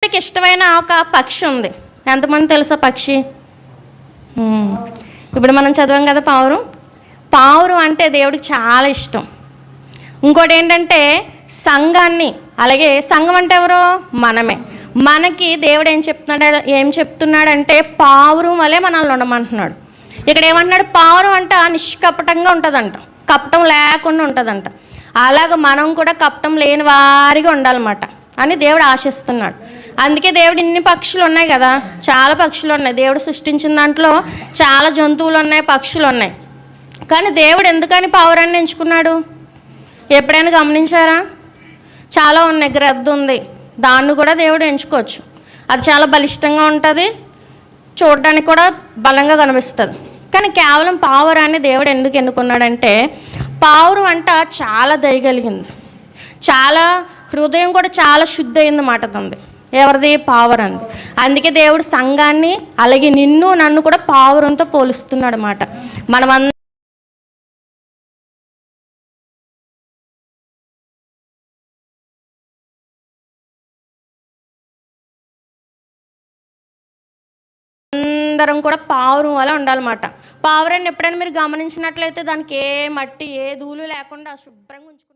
దేవుడికి ఇష్టమైన ఒక పక్షి ఉంది. ఎంతమంది తెలుసా పక్షి? ఇప్పుడు మనం చదివాం కదా పావురం. పావురం అంటే దేవుడికి చాలా ఇష్టం. ఇంకోటి ఏంటంటే సంఘాన్ని, అలాగే సంఘం అంటే ఎవరో మనమే. మనకి దేవుడు ఏం చెప్తున్నాడంటే పావురం వలె మనల్ని ఉండమంటున్నాడు. ఇక్కడ ఏమంటున్నాడు? పావురం అంట నిష్కపటంగా ఉంటుందంట, కపటం లేకుండా ఉంటుందంట. అలాగ మనం కూడా కపటం లేని వారిగా ఉండాలన్నమాట అని దేవుడు ఆశిస్తున్నాడు. అందుకే దేవుడు ఇన్ని పక్షులు ఉన్నాయి కదా, చాలా పక్షులు ఉన్నాయి. దేవుడు సృష్టించిన దాంట్లో చాలా జంతువులు ఉన్నాయి, పక్షులు ఉన్నాయి. కానీ దేవుడు ఎందుకని పావురాన్ని ఎంచుకున్నాడు? ఎప్పుడైనా గమనించారా? చాలా ఉన్నాయి. గ్రద్ద ఉంది, దాన్ని కూడా దేవుడు ఎంచుకోవచ్చు. అది చాలా బలిష్టంగా ఉంటుంది, చూడడానికి కూడా బలంగా కనిపిస్తుంది. కానీ కేవలం పావురాన్ని దేవుడు ఎందుకు ఎన్నుకున్నాడంటే పావురం అంట చాలా దయగలిగింది, చాలా హృదయం కూడా చాలా శుద్ధి అయింది మాట తంది. ఎవరిది? పావురంది. అందుకే దేవుడు సంఘాన్ని, అలాగే నిన్ను నన్ను కూడా పావురంతో పోలుస్తున్నాడు అన్నమాట. అందరం కూడా పావురం వల్ల ఉండాలన్నమాట. పావురాన్ని ఎప్పుడైనా మీరు గమనించినట్లయితే దానికి ఏ మట్టి, ఏ ధూళి లేకుండా శుభ్రంగా ఉంచుకుంటారు.